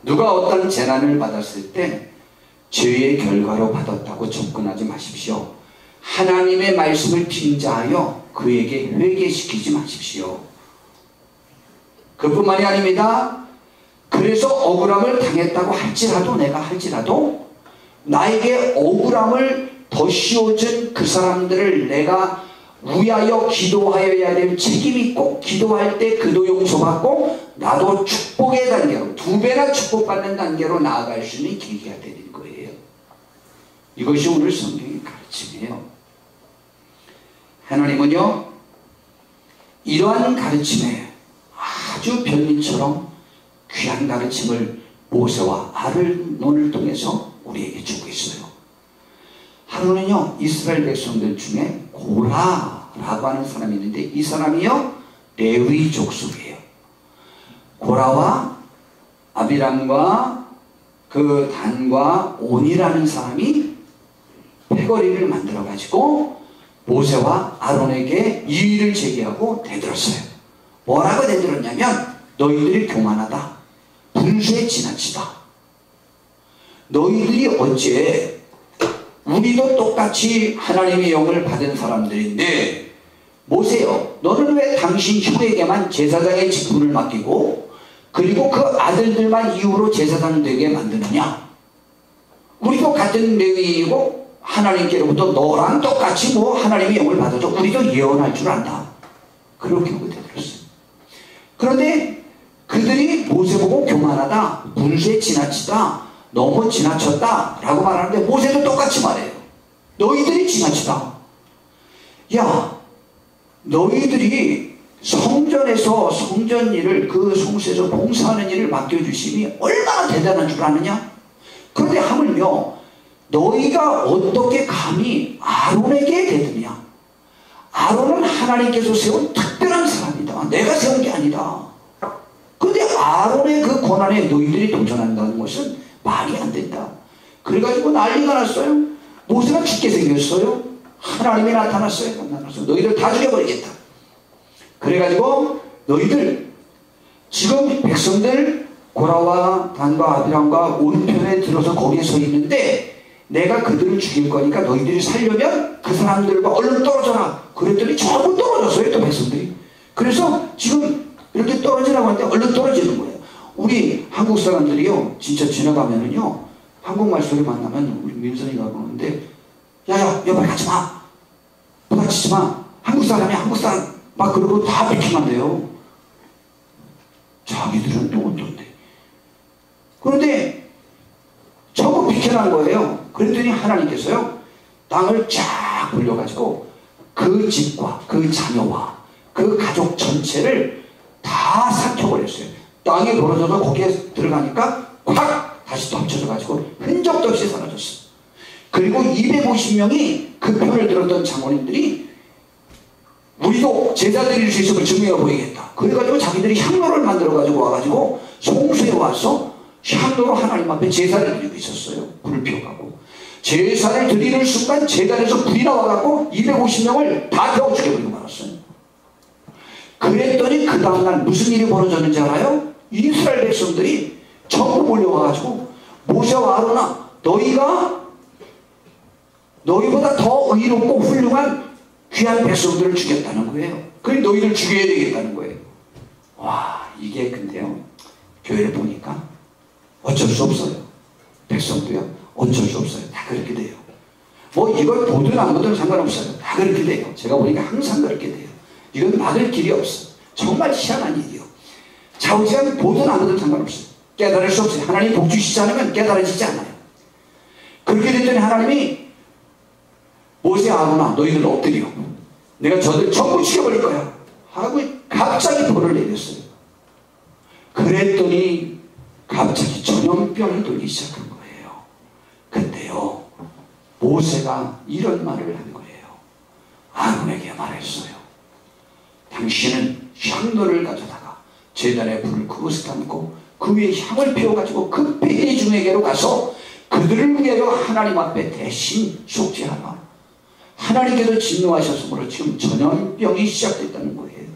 누가 어떤 재난을 받았을 때 죄의 결과로 받았다고 접근하지 마십시오. 하나님의 말씀을 빙자하여 그에게 회개시키지 마십시오. 그뿐만이 아닙니다. 그래서 억울함을 당했다고 할지라도 나에게 억울함을 더 씌워준 그 사람들을 내가 위하여 기도하여야 될 책임이 있고, 기도할 때 그도 용서받고 나도 축복의 단계로 2배나 축복받는 단계로 나아갈 수 있는 계기가 되는 거예요. 이것이 오늘 성경의 가르침이에요. 하나님은요 이러한 가르침에 아주 별님처럼 귀한 가르침을 모세와 아론을 통해서 우리에게 주고 있어요. 아론은요 이스라엘 백성들 중에 고라라고 하는 사람이 있는데 이 사람이요 레위 족속이에요. 고라와 아비람과 그 단과 온이라는 사람이 패거리를 만들어 가지고 모세와 아론에게 이의를 제기하고 대들었어요. 뭐라고 대들었냐면 너희들이 교만하다, 분수에 지나치다. 너희들이 어째 우리도 똑같이 하나님의 영을 받은 사람들인데 모세요, 너는 왜 당신 흉에게만 제사장의 직분을 맡기고 그리고 그 아들들만 이후로 제사장을 되게 만드느냐? 우리도 같은 레위이고 하나님께로부터 너랑 똑같이 뭐 하나님의 영을 받아줘. 우리도 예언할 줄 안다. 그렇게 못해들었어요. 그런데 그들이 모세 보고 교만하다, 분수에 지나치다, 너무 지나쳤다 라고 말하는데 모세도 똑같이 말해요. 너희들이 지나치다. 야, 너희들이 성전에서 성전 일을, 그 성소에서 봉사하는 일을 맡겨주심이 얼마나 대단한 줄 아느냐? 그런데 하물며 너희가 어떻게 감히 아론에게 대드냐? 아론은 하나님께서 세운 특별한 사람이다. 내가 세운 게 아니다. 그런데 아론의 그 권한에 너희들이 도전한다는 것은 말이 안 된다. 그래가지고 난리가 났어요. 모세가 죽게 생겼어요. 하나님이 나타났어요. 너희들 다 죽여버리겠다. 그래가지고 너희들 지금 백성들 고라와 단과 아비람과 온 편에 들어서 거기에 서 있는데 내가 그들을 죽일 거니까 너희들이 살려면 그 사람들과 얼른 떨어져라. 그랬더니 전부 떨어졌어요. 또 백성들이. 그래서 지금 이렇게 떨어지라고 하는데 얼른 떨어지는 거예요. 우리 한국 사람들이요, 진짜 지나가면은요, 한국말 소리 만나면 우리 민선이가 그러는데, 야야, 여발 가지 마. 부딪히지 마. 한국 사람이 한국 사람. 막 그러고 다 베킹한대요. 자기들은 또 어떤데. 그런데 전부 비켜난 거예요. 그랬더니 하나님께서요, 땅을 쫙 불려가지고 그 집과 그 자녀와 그 가족 전체를 다 삭혀버렸어요. 땅이 벌어져서 거기에 들어가니까 확 다시 덮쳐져가지고 흔적도 없이 사라졌어요. 그리고 250명이 그 편을 들었던 장로님들이 우리도 제사 드릴 수 있음을 증명해 보이겠다. 그래가지고 자기들이 향로를 만들어가지고 와가지고 성소에 와서 향로로 하나님 앞에 제사를 드리고 있었어요. 불을 피워가고. 제사를 드리는 순간 제단에서 불이 나와갖고 250명을 다 태워 죽여버리고 말았어요. 그랬더니 그 다음날 무슨 일이 벌어졌는지 알아요? 이스라엘 백성들이 전부 몰려와가지고 모세와 아론아, 너희보다 더 의롭고 훌륭한 귀한 백성들을 죽였다는 거예요. 그래 너희를 죽여야 되겠다는 거예요. 와, 이게 근데요, 교회를 보니까 어쩔 수 없어요. 백성도요, 어쩔 수 없어요. 다 그렇게 돼요. 뭐 이걸 보든 안 보든 상관없어요. 다 그렇게 돼요. 제가 보니까 항상 그렇게 돼요. 이건 막을 길이 없어. 정말 희한한 일이요. 좌우지간 보든 안 보든 상관없어요. 깨달을 수 없어요. 하나님 복 주시지 않으면 깨달아지지 않아요. 그렇게 됐더니 하나님이 모세 아론아, 너희들 엎드려. 내가 저들 전부 죽여버릴 거야. 하고 갑자기 벌을 내렸어요. 그랬더니 갑자기 전염병이 돌기 시작한 거예요. 근데요, 모세가 이런 말을 한 거예요. 아론에게 말했어요. 당신은 향로를 가져다가 제단에 불을 그것을 담고 그 위에 향을 피워가지고 그 회중에게로 가서 그들을 위하여 하나님 앞에 대신 속죄하라. 하나님께서 진노하셨으므로 지금 전염병이 시작됐다는 거예요.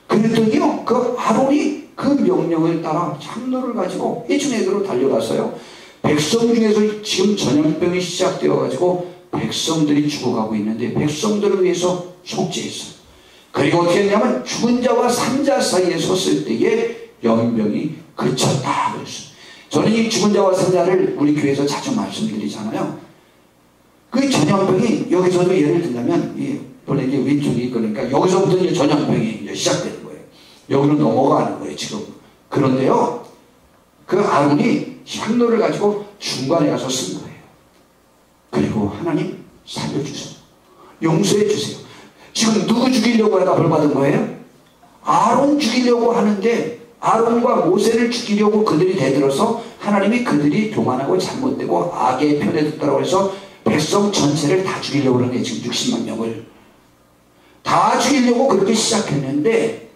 그랬더니요, 그 아론이 그 명령을 따라 향로를 가지고 회중에게로 달려가서요, 백성 중에서 지금 전염병이 시작되어가지고 백성들이 죽어가고 있는데 백성들을 위해서 속죄했어요. 그리고 어떻게 했냐면 죽은 자와 산 자 사이에 섰을 때에 연병이 그쳤다 그랬어요. 저는 이 죽은 자와 산 자를 우리 교회에서 자주 말씀드리잖아요. 그 전염병이 여기서도 예를 들자면 원래 이제 왼쪽이 그러니까 여기서부터 이제 전염병이 이제 시작되는 거예요. 여기로 넘어가는 거예요 지금. 그런데요, 그 아론이 향로를 가지고 중간에 가서 쓴 거예요. 그리고 하나님 살려주세요. 용서해 주세요. 지금 누구 죽이려고 하다 벌 받은 거예요? 아론 죽이려고 하는데 아론과 모세를 죽이려고 그들이 대들어서 하나님이 그들이 교만하고 잘못되고 악의 편에 뒀다고 해서 백성 전체를 다 죽이려고 하는 게 지금 60만 명을 다 죽이려고 그렇게 시작했는데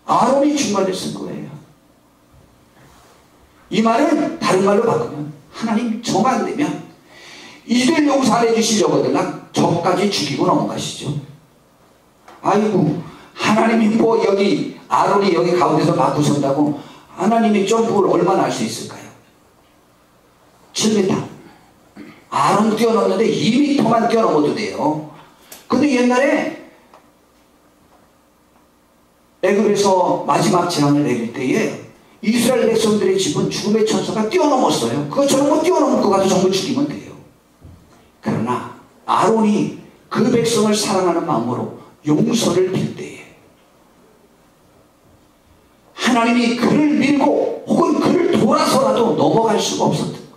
아론이 중간에 쓴 거예요. 이 말은 다른 말로 바꾸면 하나님 정 안 되면 이들 용서 안 해주시려고 하더라 저까지 죽이고 넘어가시죠. 아이고, 하나님이 뭐 여기 아론이 여기 가운데서 마구 선다고 하나님이 점프를 얼마나 할 수 있을까요? 7m. 아론 뛰어넘는데 2m만 뛰어넘어도 돼요. 근데 옛날에 애굽에서 마지막 재앙을 내릴 때에 이스라엘 백성들의 집은 죽음의 천사가 뛰어넘었어요. 그것처럼 뭐 뛰어넘고 가서 전부 죽이면 돼요. 그러나 아론이 그 백성을 사랑하는 마음으로 용서를 빌 때에 하나님이 그를 밀고 혹은 그를 돌아서라도 넘어갈 수가 없었던 거예요.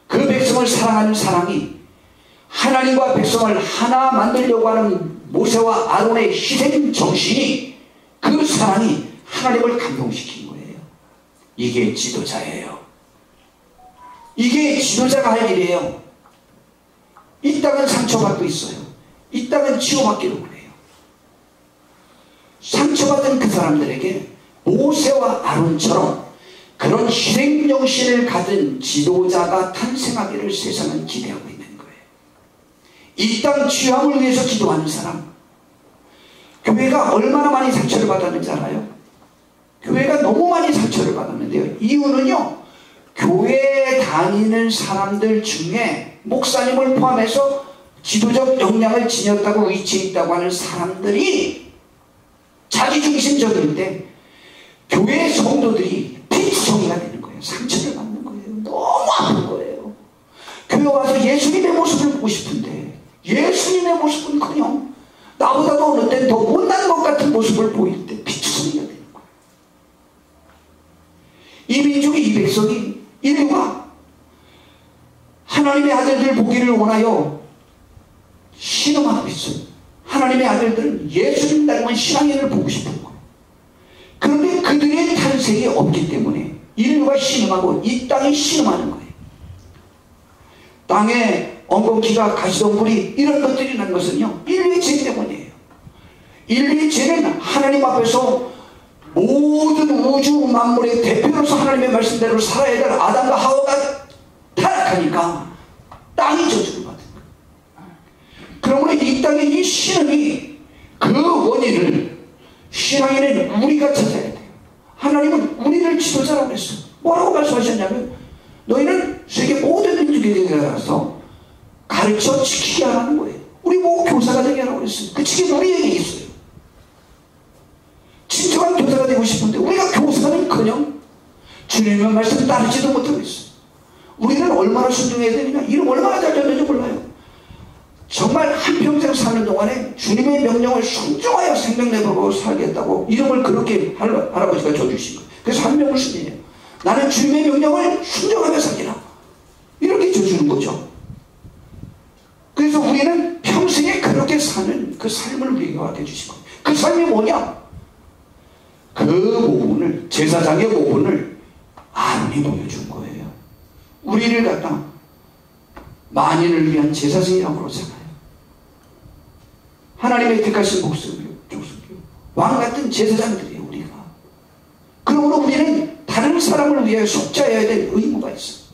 그 백성을 사랑하는 사랑이 하나님과 백성을 하나 만들려고 하는 모세와 아론의 희생 정신이, 그 사랑이 하나님을 감동시킨 거예요. 이게 지도자예요. 이게 지도자가 할 일이에요. 이 땅은 상처받고 있어요. 이 땅은 치유받기로 그래요. 상처받은 그 사람들에게 모세와 아론처럼 그런 희생 정신을 가진 지도자가 탄생하기를 세상은 기대하고 있는 거예요. 이 땅 치유함을 위해서 기도하는 사람, 교회가 얼마나 많이 상처를 받았는지 알아요? 교회가 너무 많이 상처를 받았는데요. 이유는요, 교회에 다니는 사람들 중에 목사님을 포함해서 지도적 역량을 지녔다고 위치에 있다고 하는 사람들이 자기중심적인데 교회 성도들이 피투성이가 되는 거예요. 상처를 받는 거예요. 너무 아픈 거예요. 교회 와서 예수님의 모습을 보고 싶은데 예수님의 모습은커녕 나보다도 어느 땐 더 못난 것 같은 모습을 보일 때 피투성이가 되는 거예요. 이 민족이, 이 백성이, 인류가 하나님의 아들들 보기를 원하여 신음하고 있어요. 하나님의 아들들은 예수님 닮은 신앙인을 보고 싶은 거예요. 그런데 그들의 탄생이 없기 때문에 인류가 신음하고 이 땅이 신음하는 거예요. 땅에 엉겅퀴가 가시덤불이 이런 것들이 난 것은요, 인류의 죄 때문이에요. 인류의 죄는 하나님 앞에서 모든 우주 만물의 대표로서 하나님의 말씀대로 살아야 될 아담과 하와가 타락하니까 땅이 저주를 받은 거예요. 그러므로 이 땅의 이 신음이, 그 원인을 신앙인은 우리가 찾아야 돼요. 하나님은 우리를 지도자라고 했어요. 뭐라고 말씀하셨냐면 너희는 세계 모든 민족에게 가서 가르쳐 지키게 하라는 거예요. 우리 보고 교사가 되게 하라고 그랬어요. 그 책임 우리에게 있어요. 진정한 교사가 되고 싶은데 우리가 교사는커녕 주님의 말씀 따르지도 못하고 있어요. 우리는 얼마나 순종해야 되느냐, 이름 얼마나 잘 졌는지 몰라요. 정말 한평생 사는 동안에 주님의 명령을 순종하여 생명 내버리고 살겠다고 이름을 그렇게 할아버지가 줘주신 거예요. 그래서 한 명을 순종해요. 나는 주님의 명령을 순종하며 살리라, 이렇게 줘주는 거죠. 그래서 우리는 평생에 그렇게 사는 그 삶을 우리에게 해주신 거예요. 그 삶이 뭐냐? 그 모분을, 제사장의 모분을 아론이 보여준 거예요. 우리를 갖다 만인을 위한 제사장이라고 그러잖아요. 하나님의 택하신 목숨이요, 왕 같은 제사장들이에요, 우리가. 그러므로 우리는 다른 사람을 위하여 속죄해야 될 의무가 있어요.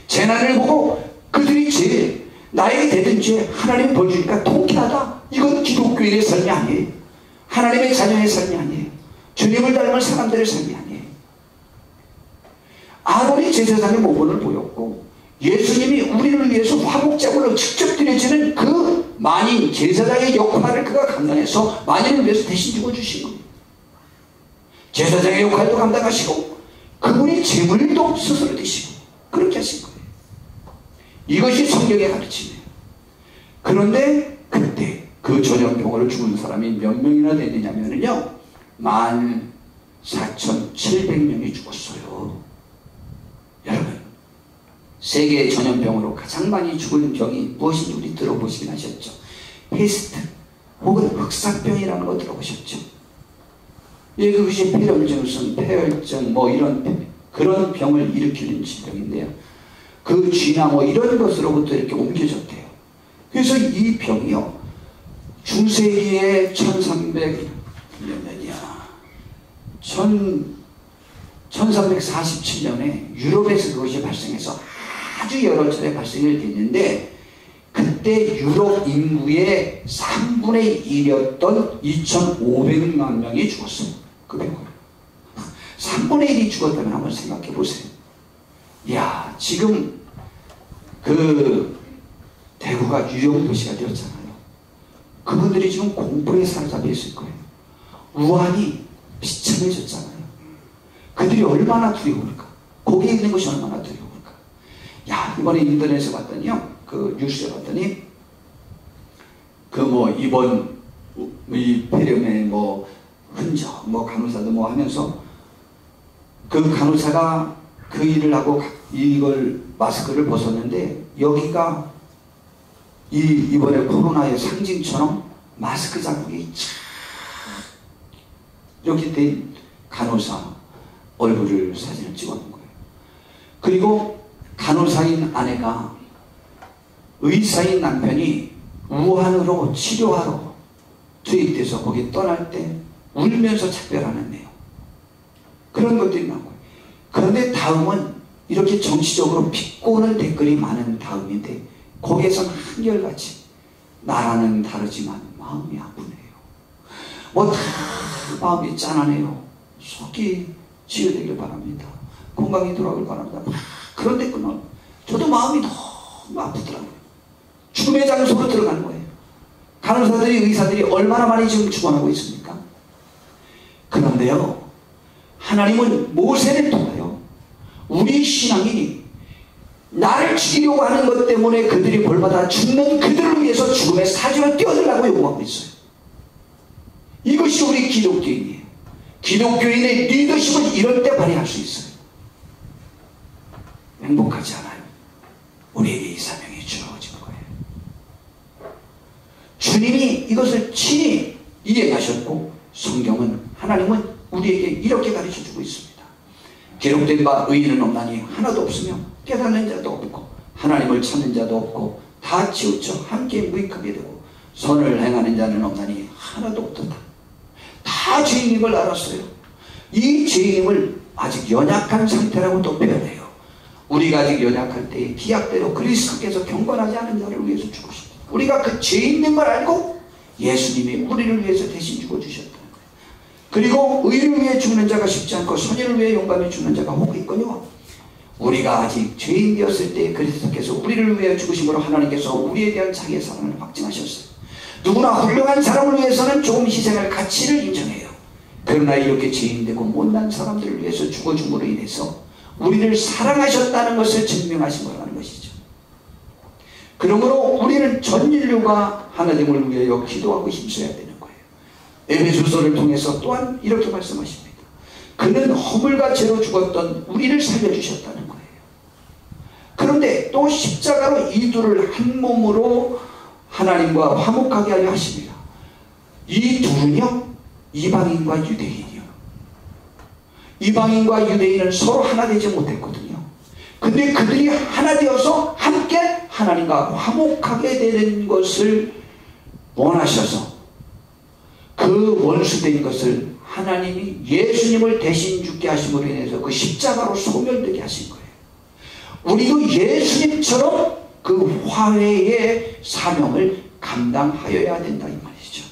재난을 보고 그들이 죄, 나에게 되던 죄 하나님이 벌 주니까 통쾌하다. 이건 기독교인의 삶이 아니에요. 하나님의 자녀의 삶이 아니에요. 주님을 닮은 사람들의 삶이 아니에요. 아론이 제사장의 모본을 보였고 예수님이 우리를 위해서 화목제물로 직접 드려지는 그 만인 제사장의 역할을 그가 감당해서 만인을 위해서 대신 죽어주신 거예요. 제사장의 역할도 감당하시고 그분이 제물도 스스로 드시고 그렇게 하신 거예요. 이것이 성경의 가르침이에요. 그런데 그때 그 전염병으로 죽은 사람이 몇 명이나 됐느냐면요, 14,700명이 죽었어요. 여러분, 세계 전염병으로 가장 많이 죽은 병이 무엇인지 우리 들어보시긴 하셨죠? 페스트 혹은 흑사병이라는 거 들어보셨죠? 예, 그것이 폐렴증성, 폐혈증 뭐 이런 그런 병을 일으키는 질병인데요. 그 쥐나 뭐 이런 것으로부터 이렇게 옮겨졌대요. 그래서 이 병이요, 중세기에 1300 몇 년이야, 1347년에 유럽에서 그것이 발생해서 아주 여러 차례 발생을 했는데 그때 유럽 인구의 3분의 1이었던 2,500만 명이 죽었어요. 그 병으로. 3분의 1이 죽었다면 한번 생각해 보세요. 이야, 지금 그 대구가 유형 도시가 되었잖아요. 그분들이 지금 공포에 사로잡혀 있을 거예요. 우한이 비참해졌잖아요. 그들이 얼마나 두려울까? 거기에 있는 것이 얼마나 두려울까? 야, 이번에 인터넷에 봤더니요, 그 뉴스에 봤더니 그 뭐 이번 이 폐렴의 뭐 흔적 뭐 간호사도 뭐 하면서 그 간호사가 그 일을 하고 이걸 마스크를 벗었는데 여기가 이번에 코로나의 상징처럼 마스크 자국이 쫙 이렇게 된 간호사 얼굴을 사진을 찍어놓은 거예요. 그리고 간호사인 아내가 의사인 남편이 우한으로 치료하러 투입돼서 거기 떠날 때 울면서 작별하는 내용, 그런 것들이 나온 거예요. 그런데 다음은 이렇게 정치적으로 비꼬는 댓글이 많은 다음인데 거기에서는 한결같이 나라는 다르지만 마음이 아프네요. 뭐 다 마음이 짠하네요. 속이 치유되길 바랍니다. 건강히 돌아오길 바랍니다. 그런 댓글은 저도 마음이 너무 아프더라고요. 죽음의 장소로 들어가는 거예요. 간호사들이, 의사들이 얼마나 많이 지금 죽어나고 있습니까? 그런데요, 하나님은 모세를 통하여 우리 신앙인이 나를 죽이려고 하는 것 때문에 그들이 벌받아 죽는 그들을 위해서 죽음의 사지로 뛰어들라고 요구하고 있어요. 이것이 우리 기독교인이에요. 기독교인의 리더십은 이럴 때 발휘할 수 있어요. 행복하지 않아요? 우리에게 이 사명이 주어진 거예요. 주님이 이것을 친히 이해하셨고 성경은, 하나님은 우리에게 이렇게 가르쳐주고 있습니다. 기록된 바 의인은 없나니 하나도 없으며 깨닫는 자도 없고 하나님을 찾는 자도 없고 다 치우쳐 함께 무익하게 되고 선을 행하는 자는 없나니 하나도 없도다. 다 죄인임을 알았어요. 이 죄인임을 아직 연약한 상태라고 또 표현해요. 우리가 아직 연약할 때에 기약대로 그리스도께서 경건하지 않은 자를 위해서 죽으셨다. 우리가 그 죄인인 걸 알고 예수님이 우리를 위해서 대신 죽어주셨다는 거예요. 그리고 의를 위해 죽는 자가 쉽지 않고 선의를 위해 용감히 죽는 자가 혹 있거니와 우리가 아직 죄인 되었을 때 그리스도께서 우리를 위해 죽으심으로 하나님께서 우리에 대한 자기의 사랑을 확증하셨어요. 누구나 훌륭한 사람을 위해서는 조금 희생할 가치를 인정해요. 그러나 이렇게 죄인되고 못난 사람들을 위해서 죽어줌으로 인해서 우리를 사랑하셨다는 것을 증명하신 거라는 것이죠. 그러므로 우리는 전 인류가 하나님을 위하여 기도하고 힘써야 되는 거예요. 에베소서를 통해서 또한 이렇게 말씀하십니다. 그는 허물과 죄로 죽었던 우리를 살려주셨다는 거예요. 그런데 또 십자가로 이 둘을 한 몸으로 하나님과 화목하게 하려 하십니다. 이 둘은요, 이방인과 유대인이요. 이방인과 유대인은 서로 하나 되지 못했거든요. 근데 그들이 하나 되어서 함께 하나님과 화목하게 되는 것을 원하셔서 그 원수된 것을 하나님이 예수님을 대신 죽게 하심으로 인해서 그 십자가로 소멸되게 하신 거예요. 우리도 예수님처럼 그 화해의 사명을 감당하여야 된다 이 말이죠.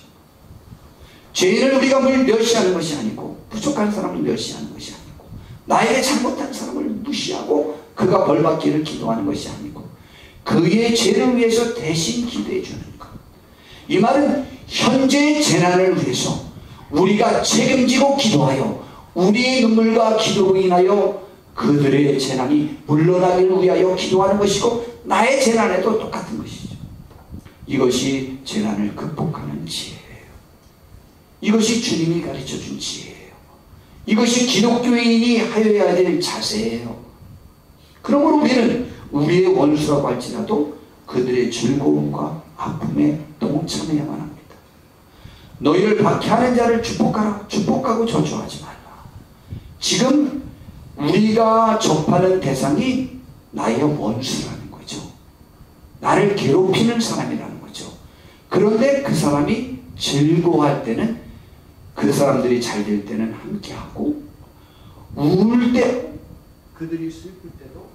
죄인을 우리가 멸시하는 것이 아니고 부족한 사람을 멸시하는 것이 아니고 나에게 잘못한 사람을 무시하고 그가 벌받기를 기도하는 것이 아니고 그의 죄를 위해서 대신 기도해 주는 것. 이 말은 현재의 재난을 위해서 우리가 책임지고 기도하여 우리의 눈물과 기도로 인하여 그들의 재난이 물러나기를 위하여 기도하는 것이고 나의 재난에도 똑같은 것이죠. 이것이 재난을 극복하는 지혜예요. 이것이 주님이 가르쳐준 지혜예요. 이것이 기독교인이 하여야 될 자세예요. 그러므로 우리는 우리의 원수라고 할지라도 그들의 즐거움과 아픔에 동참해야만 합니다. 너희를 박해하는 자를 축복하라. 축복하고 저주하지 말라. 지금 우리가 접하는 대상이 나의 원수라는 거죠. 나를 괴롭히는 사람이라는 거죠. 그런데 그 사람이 즐거워할 때는, 그 사람들이 잘 될 때는 함께하고 울 때, 그들이 슬플 때도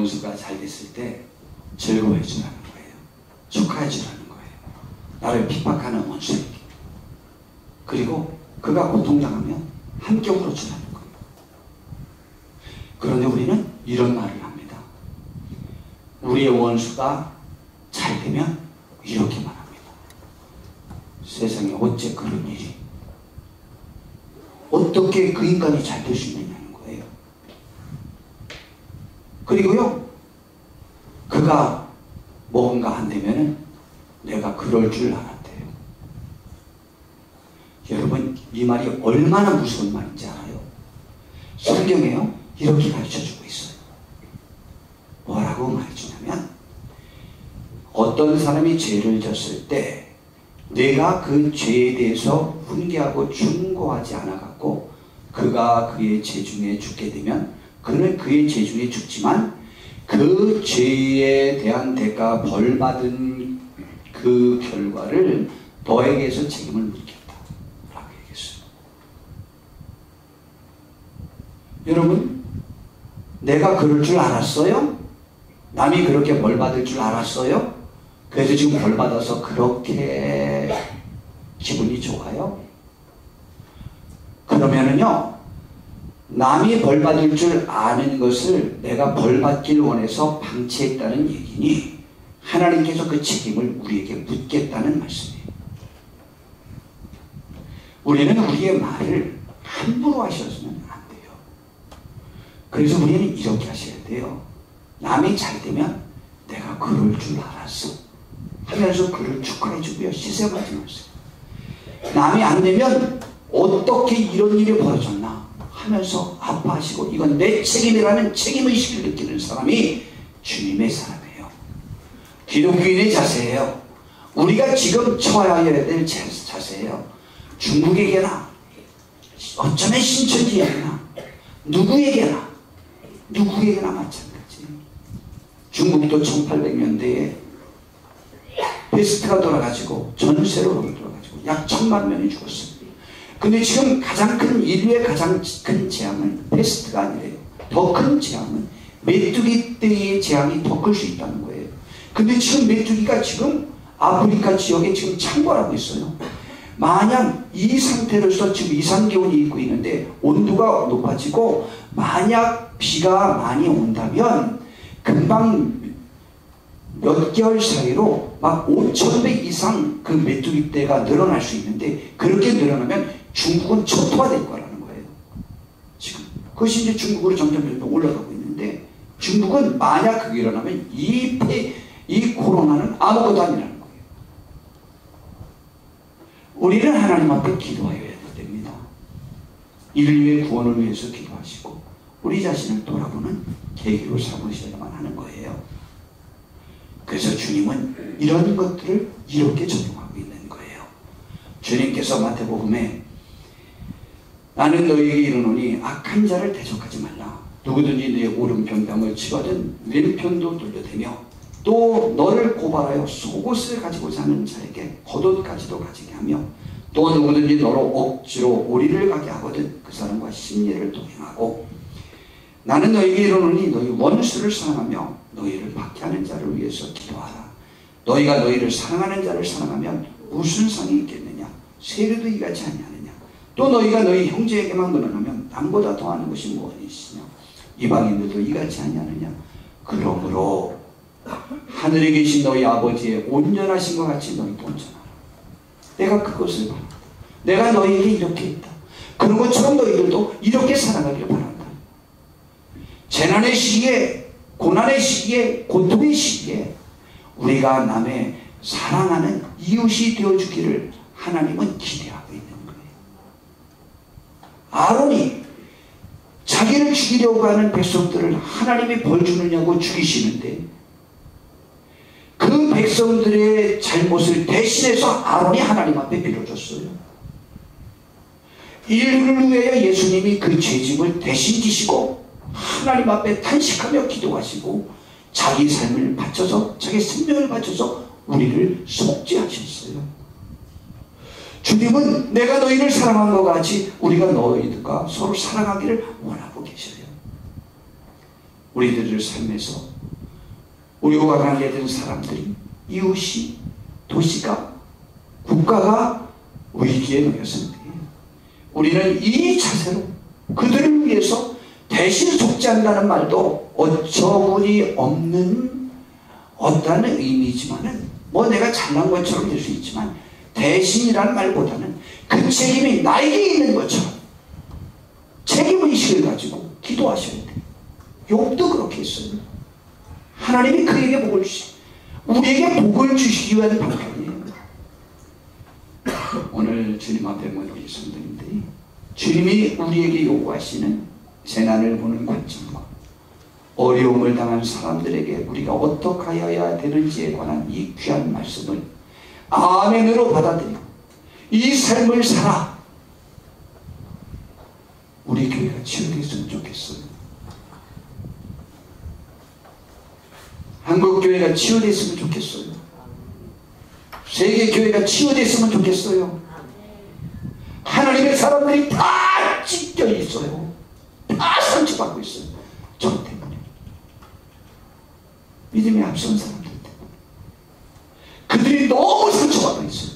원수가 잘 됐을 때 즐거워해 주라는 거예요. 축하해 주라는 거예요. 나를 핍박하는 원수에게. 그리고 그가 고통당하면 함께 울어주라는 거예요. 그런데 우리는 이런 말을 합니다. 우리의 원수가 잘 되면 이렇게만 합니다. 세상에 어째 그런 일이, 어떻게 그 인간이 잘 될 수 있느냐는 거예요. 그리고요, 그가 뭔가 안 되면은 내가 그럴 줄 알았대요. 여러분, 이 말이 얼마나 무서운 말인지 알아요? 성경에요, 이렇게 가르쳐주고 있어요. 뭐라고 말해주냐면, 어떤 사람이 죄를 졌을 때 내가 그 죄에 대해서 훈계하고 충고하지 않아갖고 그가 그의 죄 중에 죽게 되면 그는 그의 죄 중에 죽지만 그 죄에 대한 대가 벌받은 그 결과를 너에게서 책임을 묻겠다 라고 얘기했어요. 여러분, 내가 그럴 줄 알았어요? 남이 그렇게 벌받을 줄 알았어요? 그래서 지금 벌받아서 그렇게 기분이 좋아요? 그러면은요, 남이 벌받을 줄 아는 것을 내가 벌받기를 원해서 방치했다는 얘기니 하나님께서 그 책임을 우리에게 묻겠다는 말씀이에요. 우리는 우리의 말을 함부로 하셔서는 안 돼요. 그래서 우리는 이렇게 하셔야 돼요. 남이 잘 되면 내가 그럴 줄 알았어 하면서 그를 축하해 주고요, 시샘하지 마세요. 남이 안 되면 어떻게 이런 일이 벌어졌나 하면서 아파하시고 이건 내 책임이라는 책임의식을 느끼는 사람이 주님의 사람이에요. 기독교인의 자세예요. 우리가 지금 처해야 될 자세예요. 중국에게나 어쩌면 신천지에게나 누구에게나 마찬가지. 중국도 1800년대에 페스트가 돌아가지고 전세로 돌아가지고 약 1000만 명이 죽었어요. 근데 지금 인류의 가장 큰 재앙은 페스트가 아니래요. 더 큰 재앙은 메뚜기 떼의 재앙이 더 클 수 있다는 거예요. 근데 지금 메뚜기가 지금 아프리카 지역에 지금 창궐하고 있어요. 만약 이 상태로서 지금 이상기온이 있고 있는데 온도가 높아지고 만약 비가 많이 온다면 금방 몇 개월 사이로 막 5,000배 이상 그 메뚜기 떼가 늘어날 수 있는데 그렇게 늘어나면 중국은 초토화 될 거라는 거예요. 지금 그것이 이제 중국으로 점점 올라가고 있는데 중국은 만약 그게 일어나면 이 코로나는 아무것도 아니라는 거예요. 우리는 하나님 앞에 기도하여야 됩니다. 인류의 구원을 위해서 기도하시고 우리 자신을 돌아보는 계기로 삼으셔야만 하는 거예요. 그래서 주님은 이런 것들을 이렇게 적용하고 있는 거예요. 주님께서 마태복음에 나는 너희에게 이르노니 악한 자를 대적하지 말라. 누구든지 내 오른편 병을 치거든 왼편도 돌려대며 또 너를 고발하여 속옷을 가지고 자는 자에게 겉옷까지도 가지게 하며 또 누구든지 너로 억지로 오리를 가게 하거든 그 사람과 심리를 동행하고 나는 너희에게 이르노니 너희 원수를 사랑하며 너희를 박해하는 자를 위해서 기도하라. 너희가 너희를 사랑하는 자를 사랑하면 무슨 상이 있겠느냐? 세례도 이같이 아니하느냐? 또 너희가 너희 형제에게만 근원하면 남보다 더하는 것이 무엇이시냐? 이방인들도 이같이 아니하느냐? 그러므로 하늘에 계신 너희 아버지의 온전하신 것 같이 너희도 온전하라. 내가 그것을 바란다. 내가 너희에게 이렇게 했다. 그런 것처럼 너희들도 이렇게 살아가길 바란다. 재난의 시기에, 고난의 시기에, 고통의 시기에 우리가 남의 사랑하는 이웃이 되어주기를 하나님은 기대하고 있는 거예요. 아론이 자기를 죽이려고 하는 백성들을 하나님이 벌 주느냐고 죽이시는데 그 백성들의 잘못을 대신해서 아론이 하나님 앞에 빌어줬어요. 인류를 위하여 예수님이 그 죄짐을 대신 지시고 하나님 앞에 탄식하며 기도하시고 자기 삶을 바쳐서 자기 생명을 바쳐서 우리를 속죄하셨어요. 주님은 내가 너희를 사랑한 것 같이 우리가 너희들과 서로 사랑하기를 원하고 계셔요. 우리들의 삶에서 우리와 관계된 사람들이, 이웃이, 도시가, 국가가 위기에 놓였을 때 우리는 이 자세로 그들을 위해서 대신 속죄한다는 말도 어처구니 없는 어떤 의미지만은 뭐 내가 잘난 것처럼 될 수 있지만 대신이라는 말보다는 그 책임이 나에게 있는 것처럼 책임의식을 가지고 기도하셔야 돼요. 욥도 그렇게 했어요. 하나님이 그에게 복을 주시, 우리에게 복을 주시기 위한 방편이에요. 오늘 주님 앞에 모인 우리 성도님들이 주님이 우리에게 요구하시는 재난을 보는 관점과 어려움을 당한 사람들에게 우리가 어떻게 하여야 되는지에 관한 이 귀한 말씀을 아멘으로 받아들이고 이 삶을 살아 우리 교회가 치유됐으면 좋겠어요. 한국교회가 치유됐으면 좋겠어요. 세계교회가 치유됐으면 좋겠어요. 하나님의 사람들이 다 찢겨 있어요. 다 상처받고 있어요. 저 때문에. 믿음이 앞선 사람들 때문에. 그들이 너무 상처받고 있어요.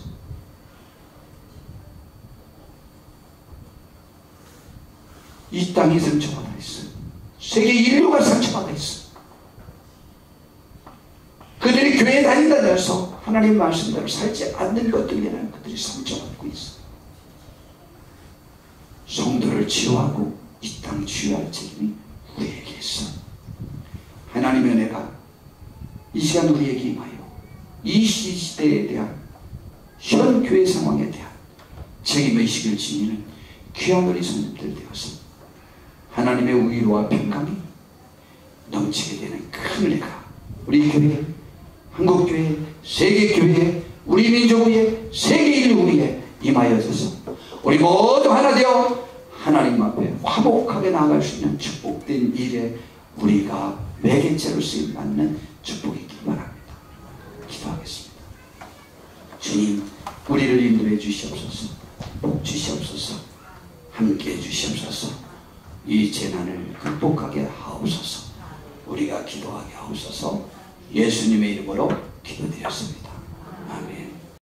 이 땅이 상처받아 있어요. 세계 인류가 상처받아 있어요. 그들이 교회에 다닌다면서 하나님 말씀대로 살지 않는 것들이라는 그들이 상처받고 있어요. 성도를 치유하고 이 땅 치유할 책임이 우리에게 있어. 하나님의 은혜가 이 시간 우리에게 임하여 이 시대에 대한 현 교회 상황에 대한 책임의식을 지니는 귀한 우리 성도들 되어서 하나님의 위로와 평강이 넘치게 되는 큰 은혜가 우리 교회, 한국교회, 세계교회, 우리 민족의 세계 인류에 임하여져서 우리 모두 하나 되어 하나님 앞에 화목하게 나아갈 수 있는 축복된 일에 우리가 매개체로 쓰임 받는 축복이 있길 바랍니다. 기도하겠습니다. 주님, 우리를 인도해 주시옵소서. 복 주시옵소서. 함께 해 주시옵소서. 이 재난을 극복하게 하옵소서. 우리가 기도하게 하옵소서. 예수님의 이름으로 기도드렸습니다.